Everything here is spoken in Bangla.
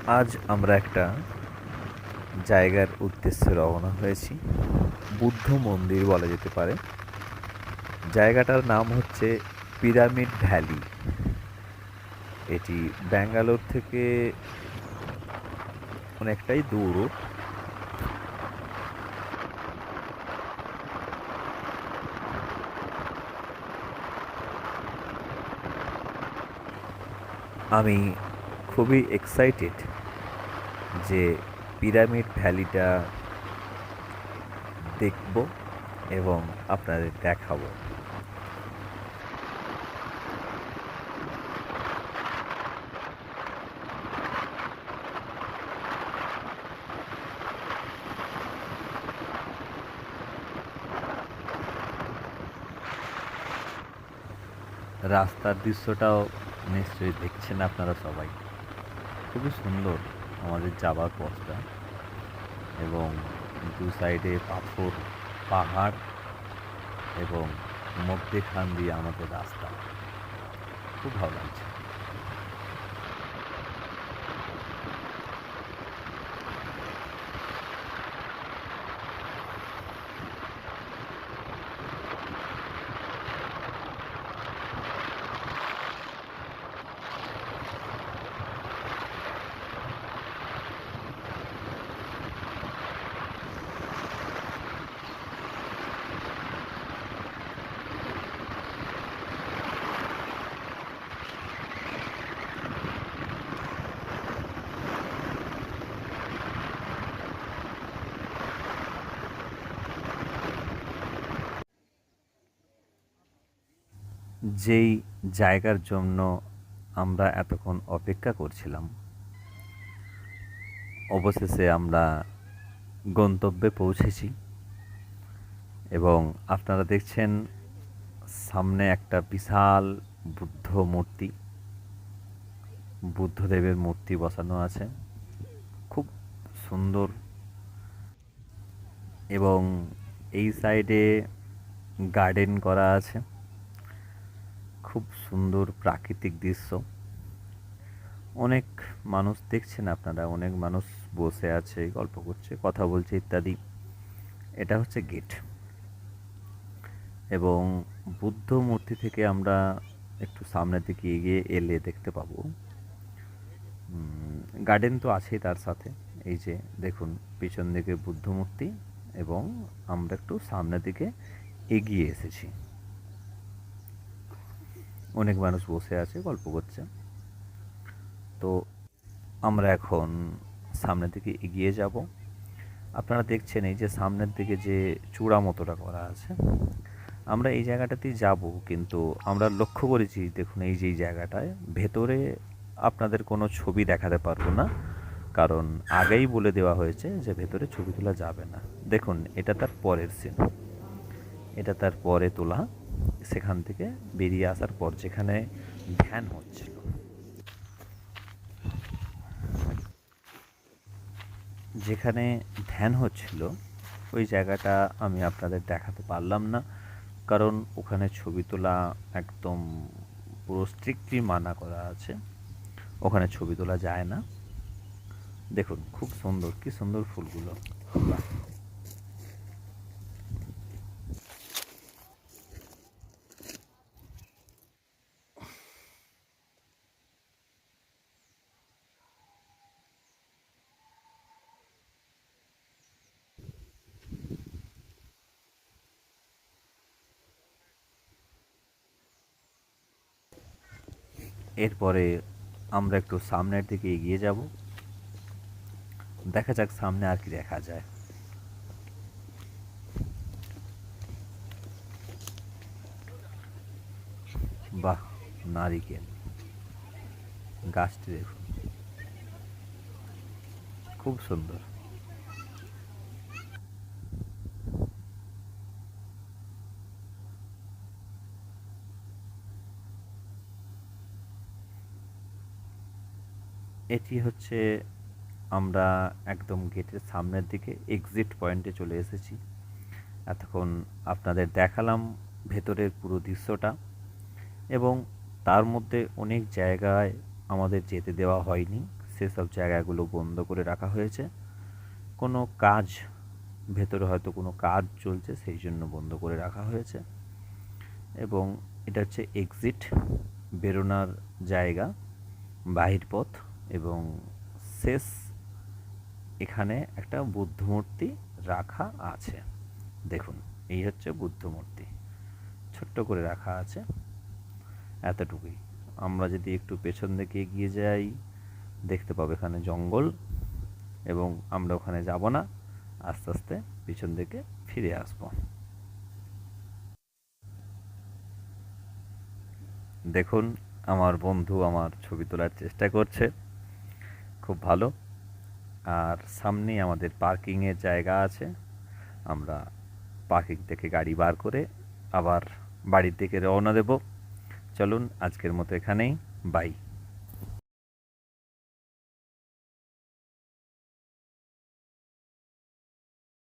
আজ আমরা একটা জায়গার উদ্দেশ্যে রওনা হয়েছি। বুদ্ধ মন্দির বলা যেতে পারে। জায়গাটার নাম হচ্ছে পিরামিড ভ্যালি। এটি ব্যাঙ্গালোর থেকে অনেকটাই দূর। আমি খুবই এক্সাইটেড যে পিরামিড ভ্যালিটা দেখব এবং আপনাদের দেখাবো। রাস্তার দৃশ্যটাও নিশ্চয়ই দেখছেন আপনারা সবাই। খুবই সুন্দর আমাদের যাবার পথটা, এবং দু সাইডে পাথর, পাহাড়, এবং মধ্যেখান দিয়ে আমাদের রাস্তা। খুব ভালো লাগছে। যেই জায়গার জন্য আমরা এতক্ষণ অপেক্ষা করছিলাম, অবশেষে আমরা গন্তব্যে পৌঁছেছি। এবং আপনারা দেখছেন সামনে একটা বিশাল বুদ্ধ মূর্তি, বুদ্ধদেবের মূর্তি বসানো আছে। খুব সুন্দর। এবং এই সাইডে গার্ডেন করা আছে। খুব সুন্দর প্রাকৃতিক দৃশ্য। অনেক মানুষ দেখছেন আপনারা, অনেক মানুষ বসে আছে, গল্প করছে, কথা বলছে ইত্যাদি। এটা হচ্ছে গেট। এবং বুদ্ধ মূর্তি থেকে আমরা একটু সামনের দিকে এগিয়ে এলে দেখতে পাবো গার্ডেন তো আছেই তার সাথে। এই যে দেখুন, পিছন দিকে বুদ্ধ মূর্তি, এবং আমরা একটু সামনের দিকে এগিয়ে এসেছি। অনেক মানুষ বসে আছে, গল্প করছে। তো আমরা এখন সামনের দিকে এগিয়ে যাব। আপনারা দেখছেন এই যে সামনের দিকে যে চূড়া মতোটা করা আছে, আমরা এই জায়গাটাতেই যাব। কিন্তু আমরা লক্ষ্য করেছি, দেখুন এই যে এই জায়গাটায় ভেতরে আপনাদের কোনো ছবি দেখাতে পারবো না, কারণ আগেই বলে দেওয়া হয়েছে যে ভেতরে ছবি তোলা যাবে না। দেখুন এটা তার পরের সিন, এটা তার পরে তোলা। সেখান থেকে বেরিয়ে আসার পর যেখানে ধ্যান হচ্ছিল, যেখানে ধ্যান হচ্ছিল ওই জায়গাটা আমি আপনাদের দেখাতে পারলাম না, কারণ ওখানে ছবি তোলা একদম পুরো স্ট্রিক্টলি মানা করা আছে। ওখানে ছবি তোলা যায় না। দেখুন খুব সুন্দর, কি সুন্দর ফুলগুলো। বাহ। এরপরে আমরা একটু সামনের দিকে এগিয়ে যাব। দেখা যাক সামনে আর কি দেখা যায়। বাহ, নারিকেল গাছটি দেখুন, খুব সুন্দর। এটি হচ্ছে, আমরা একদম গেটের সামনের দিকে এক্সিট পয়েন্টে চলে এসেছি। এতক্ষণ আপনাদের দেখালাম ভেতরের পুরো দৃশ্যটা, এবং তার মধ্যে অনেক জায়গায় আমাদের যেতে দেওয়া হয়নি, সেসব জায়গাগুলো বন্ধ করে রাখা হয়েছে। কোনো কাজ, ভেতরে হয়তো কোনো কাজ চলছে, সেই জন্য বন্ধ করে রাখা হয়েছে। এবং এটা হচ্ছে এক্সিট, বেরোনোর জায়গা, বাহির পথ। এবং শেষ এখানে একটা বুদ্ধ মূর্তি রাখা আছে। দেখুন, এই হচ্ছে বুদ্ধ মূর্তি, ছোট্ট করে রাখা আছে, এতটুকুই। আমরা যদি একটু পেছন দিকে এগিয়ে যাই, দেখতে পাবো এখানে জঙ্গল, এবং আমরা ওখানে যাব না, আস্তে আস্তে পিছন দিকে ফিরে আসব। দেখুন, আমার বন্ধু আমার ছবি তোলার চেষ্টা করছে, খুব ভালো। আর সামনেই আমাদের পার্কিংয়ের জায়গা আছে, আমরা পার্কিং থেকে গাড়ি বার করে আবার বাড়ির দিকে রওনা দেব। চলুন, আজকের মতো এখানেই, বাই।